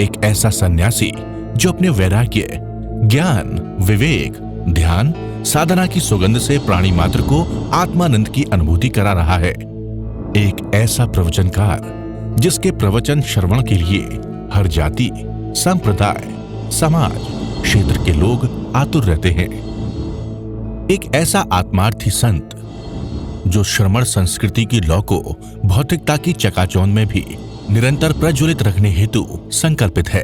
एक ऐसा सन्यासी जो अपने वैराग्य, ज्ञान, विवेक, ध्यान, साधना की सुगंध से प्राणी मात्र को आत्मानंद की अनुभूति करा रहा है। एक ऐसा प्रवचनकार जिसके प्रवचन श्रवण के लिए हर जाति, संप्रदाय, समाज, क्षेत्र के लोग आतुर रहते हैं। एक ऐसा आत्मार्थी संत जो श्रमण संस्कृति की लौ को भौतिकता की चकाचौंध में भी निरंतर प्रज्वलित रखने हेतु संकल्पित है।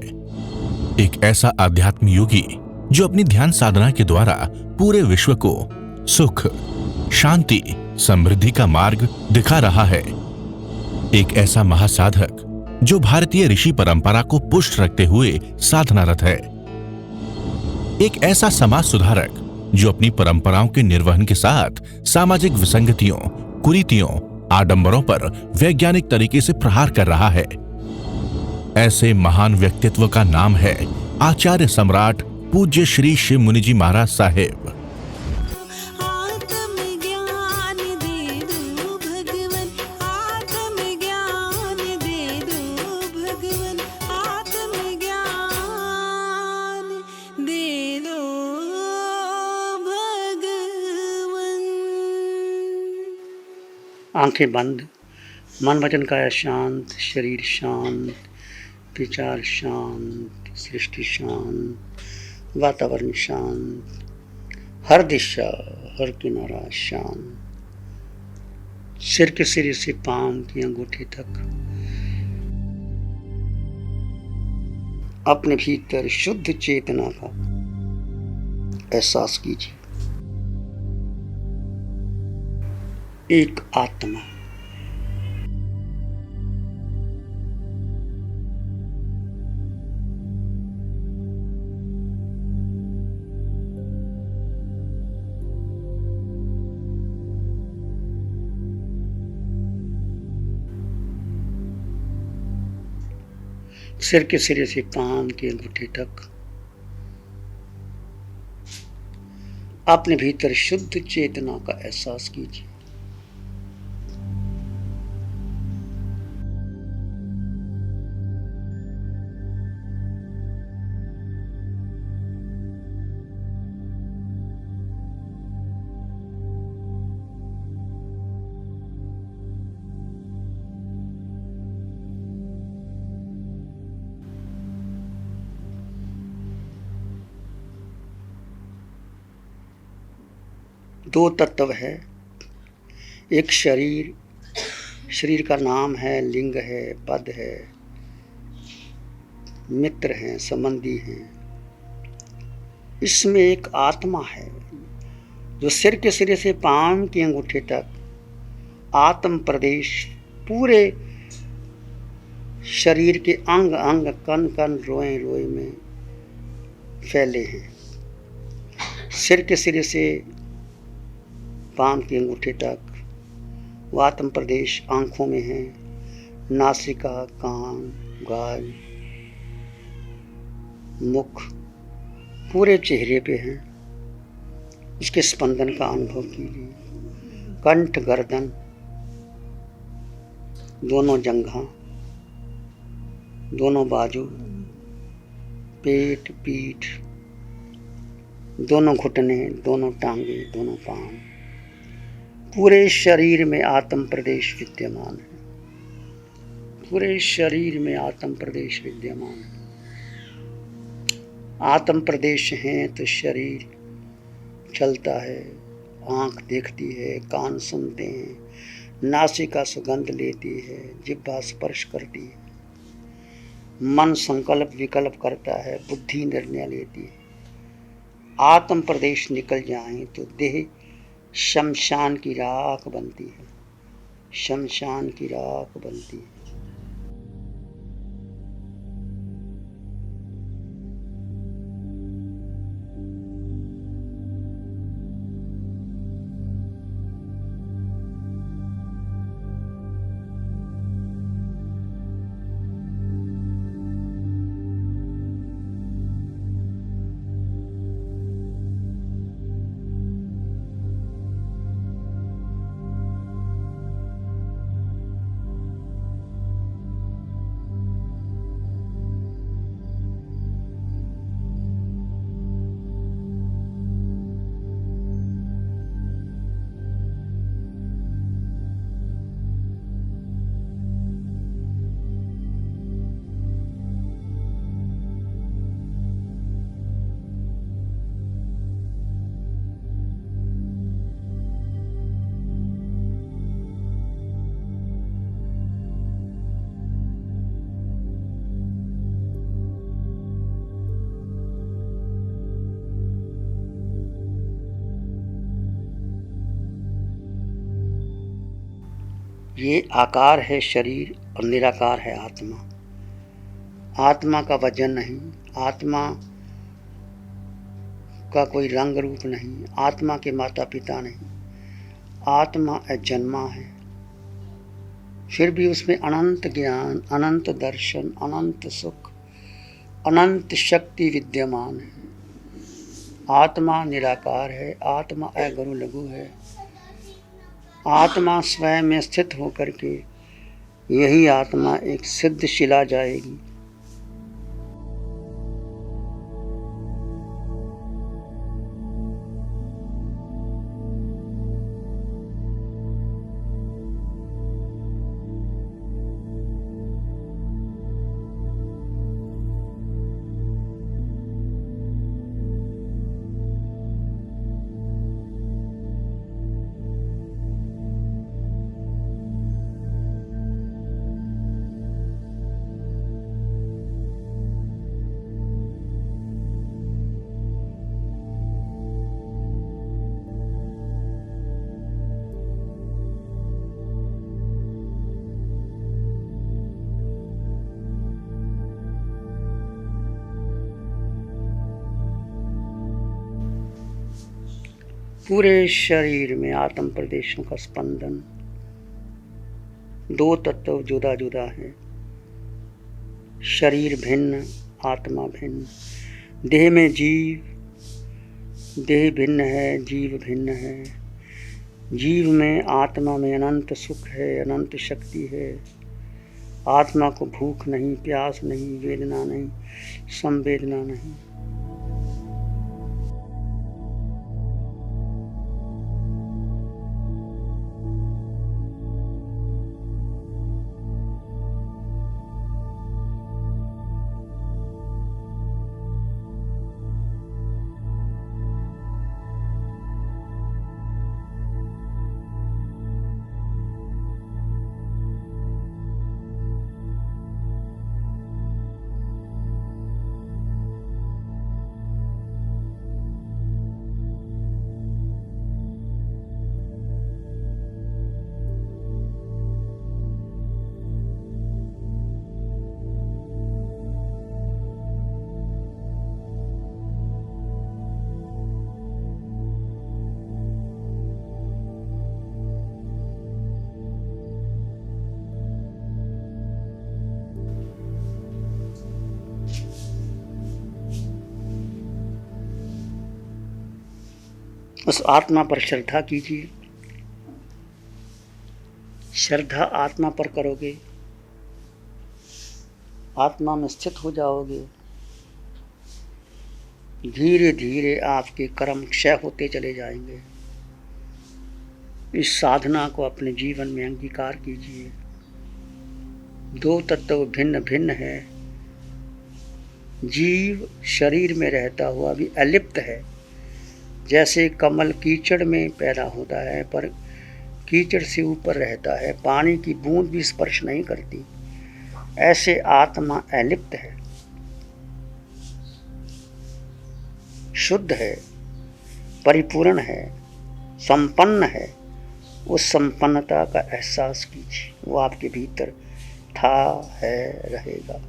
एक ऐसा आध्यात्म योगी जो अपनी ध्यान साधना के द्वारा पूरे विश्व को सुख, शांति, समृद्धि का मार्ग दिखा रहा है। एक ऐसा महासाधक जो भारतीय ऋषि परंपरा को पुष्ट रखते हुए साधनारत है। एक ऐसा समाज सुधारक जो अपनी परंपराओं के निर्वहन के साथ सामाजिक विसंगतियों, कुरीतियों, आडंबरों पर वैज्ञानिक तरीके से प्रहार कर रहा है। ऐसे महान व्यक्तित्व का नाम है आचार्य सम्राट पूज्य श्री शिव मुनि जी महाराज साहेब। आंखें बंद, मन वचन काया शांत, शरीर शांत, विचार शांत, सृष्टि शांत, वातावरण शांत, हर दिशा, हर किनारा शांत, सिर के सिरे से पांव की अंगूठे तक अपने भीतर शुद्ध चेतना का एहसास कीजिए। एक आत्मा, सिर के सिरे से पांव के अंगूठे तक अपने भीतर शुद्ध चेतना का एहसास कीजिए। दो तत्व है, एक शरीर, शरीर का नाम है, लिंग है, पद है, मित्र हैं, संबंधी हैं। इसमें एक आत्मा है जो सिर के सिरे से पांव के अंगूठे तक आत्म प्रदेश पूरे शरीर के अंग अंग, कण कण, रोए रोए में फैले हैं। सिर के सिरे से पांव के अंगूठे तक वो आत्म प्रदेश आंखों में है, नासिका, कान, गाल, मुख, पूरे चेहरे पे हैं। इसके स्पंदन का अनुभव कीजिए। कंठ, गर्दन, दोनों जंघा, दोनों बाजू, पेट, पीठ, दोनों घुटने, दोनों टांगे, दोनों पांव, पूरे शरीर में आत्म प्रदेश विद्यमान है। पूरे शरीर में आत्म प्रदेश विद्यमान है। आत्म प्रदेश हैं तो शरीर चलता है, आँख देखती है, कान सुनते हैं, नासिका सुगंध लेती है, जिह्वा स्पर्श करती है, मन संकल्प विकल्प करता है, बुद्धि निर्णय लेती है। आत्म प्रदेश निकल जाएं तो देह शमशान की राख बनती है, शमशान की राख बनती है। ये आकार है शरीर और निराकार है आत्मा। आत्मा का वजन नहीं, आत्मा का कोई रंग रूप नहीं, आत्मा के माता पिता नहीं, आत्मा अजन्मा है। फिर भी उसमें अनंत ज्ञान, अनंत दर्शन, अनंत सुख, अनंत शक्ति विद्यमान है। आत्मा निराकार है, आत्मा अगुरु लघु है। आत्मा स्वयं में स्थित होकर के यही आत्मा एक सिद्ध शिला जाएगी। पूरे शरीर में आत्म प्रदेशों का स्पंदन। दो तत्व जुदा जुदा है, शरीर भिन्न, आत्मा भिन्न। देह में जीव, देह भिन्न है, जीव भिन्न है। जीव में, आत्मा में अनंत सुख है, अनंत शक्ति है। आत्मा को भूख नहीं, प्यास नहीं, वेदना नहीं, संवेदना नहीं। उस आत्मा पर श्रद्धा कीजिए। श्रद्धा आत्मा पर करोगे, आत्मा में स्थित हो जाओगे, धीरे धीरे आपके कर्म क्षय होते चले जाएंगे। इस साधना को अपने जीवन में अंगीकार कीजिए। दो तत्व भिन्न भिन्न है। जीव शरीर में रहता हुआ भी अलिप्त है। जैसे कमल कीचड़ में पैदा होता है पर कीचड़ से ऊपर रहता है, पानी की बूंद भी स्पर्श नहीं करती, ऐसे आत्मा अलिप्त है, शुद्ध है, परिपूर्ण है, संपन्न है। उस संपन्नता का एहसास कीजिए, वो आपके भीतर था, है, रहेगा।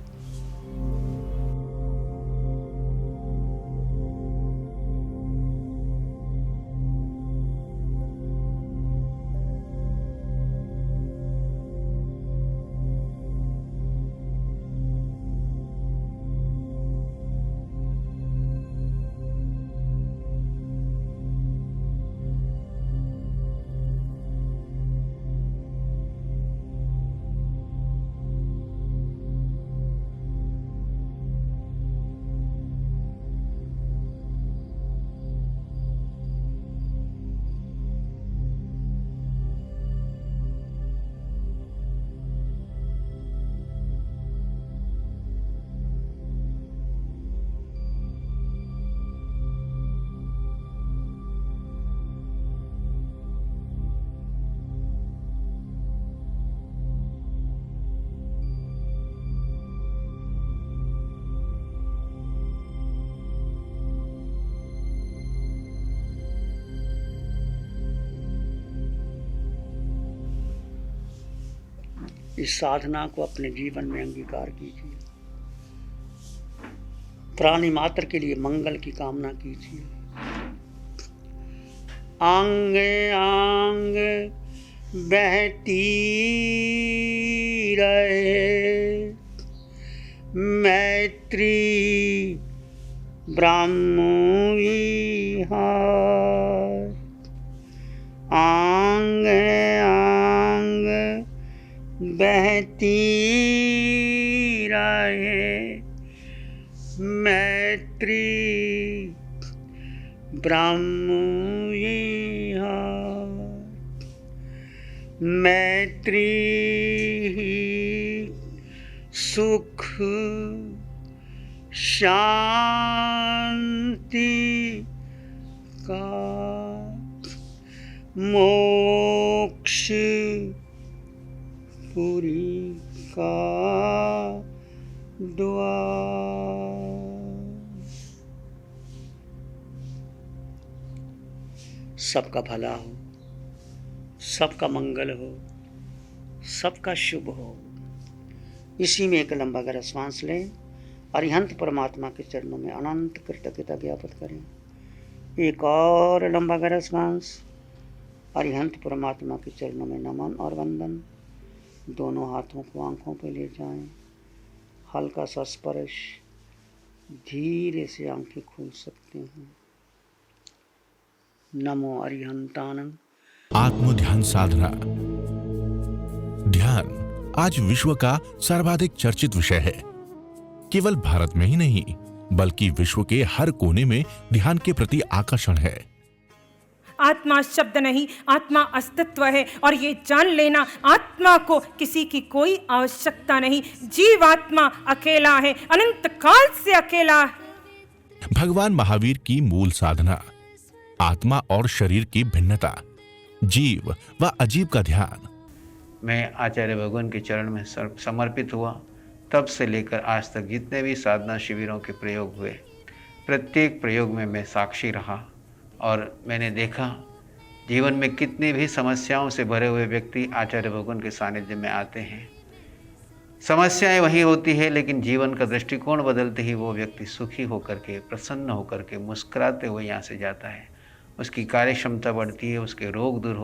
इस साधना को अपने जीवन में अंगीकार कीजिए। प्राणी मात्र के लिए मंगल की कामना कीजिए। आंगे आंग बहती रहे मैत्री ब्राह्मणी हार। आंग आंग बहती रहे मैत्री ब्राह्मणी हार। मैत्री ही सुख शांति का मोक्ष पुरी का द्वार। सबका भला हो, सबका मंगल हो, सबका शुभ हो। इसी में एक लंबा गहरा श्वास लें। अरिहंत परमात्मा के चरणों में अनंत कृतज्ञता ज्ञापित करें। एक और लंबा गहरा श्वास। अरिहंत परमात्मा के चरणों में नमन और वंदन। दोनों हाथों को आंखों पे ले जाएं। हल्का सा स्पर्श। धीरे से आंखें खोल सकते हैं। नमो अरिहंतानंद। आत्म ध्यान साधना। ध्यान आज विश्व का सर्वाधिक चर्चित विषय है। केवल भारत में ही नहीं बल्कि विश्व के हर कोने में ध्यान के प्रति आकर्षण है। आत्मा शब्द नहीं, आत्मा अस्तित्व है और ये जान लेना आत्मा को किसी की कोई आवश्यकता नहीं। जीवात्मा अकेला है, अनंत काल से अकेला है। भगवान महावीर की मूल साधना आत्मा और शरीर की भिन्नता, जीव व अजीव का ध्यान। मैं आचार्य भगवान के चरण में समर्पित हुआ तब से लेकर आज तक जितने भी साधना शिविरों के प्रयोग हुए, प्रत्येक प्रयोग में मैं साक्षी रहा और मैंने देखा जीवन में कितनी भी समस्याओं से भरे हुए व्यक्ति आचार्य भगवान के सानिध्य में आते हैं। समस्याएं वही होती है, लेकिन जीवन का दृष्टिकोण बदलते ही वो व्यक्ति सुखी होकर के, प्रसन्न होकर के, मुस्कुराते हुए यहाँ से जाता है। उसकी कार्य क्षमता बढ़ती है, उसके रोग दूर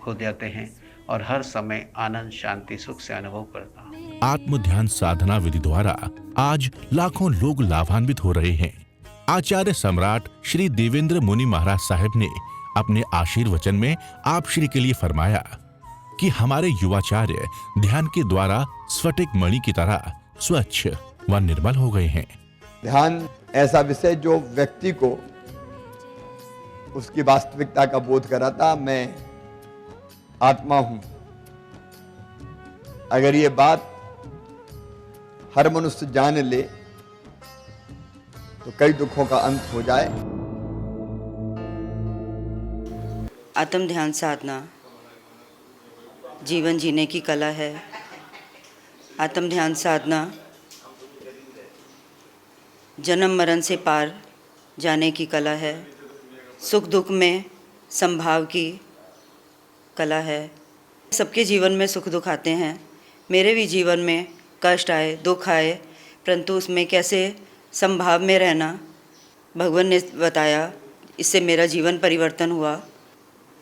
हो जाते हैं और हर समय आनंद, शांति, सुख से अनुभव करता हूँ। आत्म ध्यान साधना विधि द्वारा आज लाखों लोग लाभान्वित हो रहे हैं। आचार्य सम्राट श्री देवेंद्र मुनि महाराज साहब ने अपने आशीर्वचन में आप श्री के लिए फरमाया कि हमारे युवाचार्य ध्यान के द्वारा स्फटिक मणि की तरह स्वच्छ व निर्मल हो गए हैं। ध्यान ऐसा विषय जो व्यक्ति को उसकी वास्तविकता का बोध कराता। मैं आत्मा हूं। अगर ये बात हर मनुष्य जान ले तो कई दुखों का अंत हो जाए। आत्म ध्यान साधना जीवन जीने की कला है। आत्म ध्यान साधना जन्म मरण से पार जाने की कला है। सुख दुख में संभाव की कला है। सबके जीवन में सुख दुख आते हैं। मेरे भी जीवन में कष्ट आए, दुख आए, परंतु उसमें कैसे संभाव में रहना भगवान ने बताया। इससे मेरा जीवन परिवर्तन हुआ।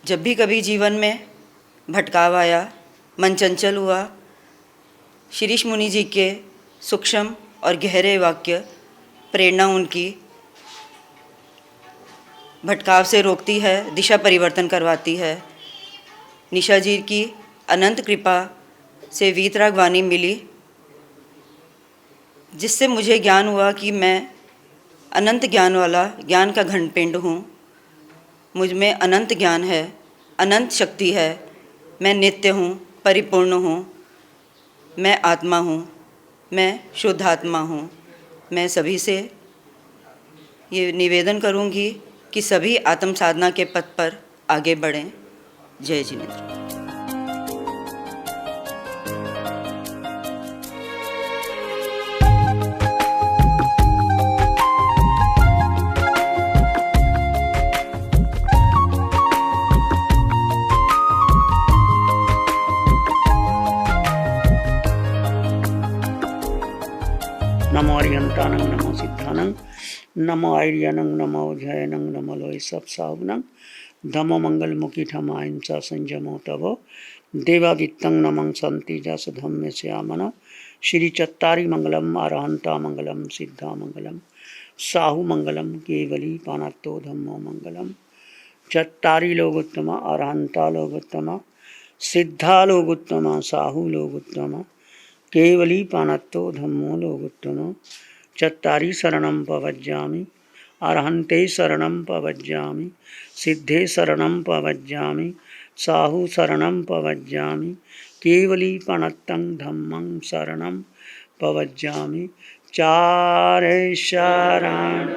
जब भी कभी जीवन में भटकाव आया, मन चंचल हुआ, शिरीष मुनि जी के सूक्ष्म और गहरे वाक्य प्रेरणा उनकी भटकाव से रोकती है, दिशा परिवर्तन करवाती है। निशा जी की अनंत कृपा से वीतराग वाणी मिली, जिससे मुझे ज्ञान हुआ कि मैं अनंत ज्ञान वाला ज्ञान का घनपिंड हूँ। मुझ में अनंत ज्ञान है, अनंत शक्ति है। मैं नित्य हूँ, परिपूर्ण हूँ। मैं आत्मा हूँ, मैं शुद्ध आत्मा हूँ। मैं सभी से ये निवेदन करूँगी कि सभी आत्म साधना के पथ पर आगे बढ़ें। जय जिनेंद्र। नमो अरिहंतानं नमो सिद्धानं नमो आर्यनं नमो जयनं नमो लोय सब साहुनं धमो मंगल मुखी ठमाहिंसा संयमो तवो देवादित्यं नमं संति जस धम्म श्यामन श्री चत्तारी मंगलम अरहंता मंगलम सिद्धा मंगलम साहु मंगलम केवली पानात्तो धम्मो मंगलम चत्तारी लोगोत्तमा अरहंता लोगोत्तमा सिद्धा लोगोत्तमा साहु लोगोत्तमा केवली पानत्तो धम्मो लोगोत्तमा चत्तारी शरणं पवज्जामि अरहंते शरणं पवज्जामि सिद्धे शरणं पवज्जामि साहु शरणं पवज्जामि केवली पणत्तं धम्मं शरणं पवज्जामि चारे शरण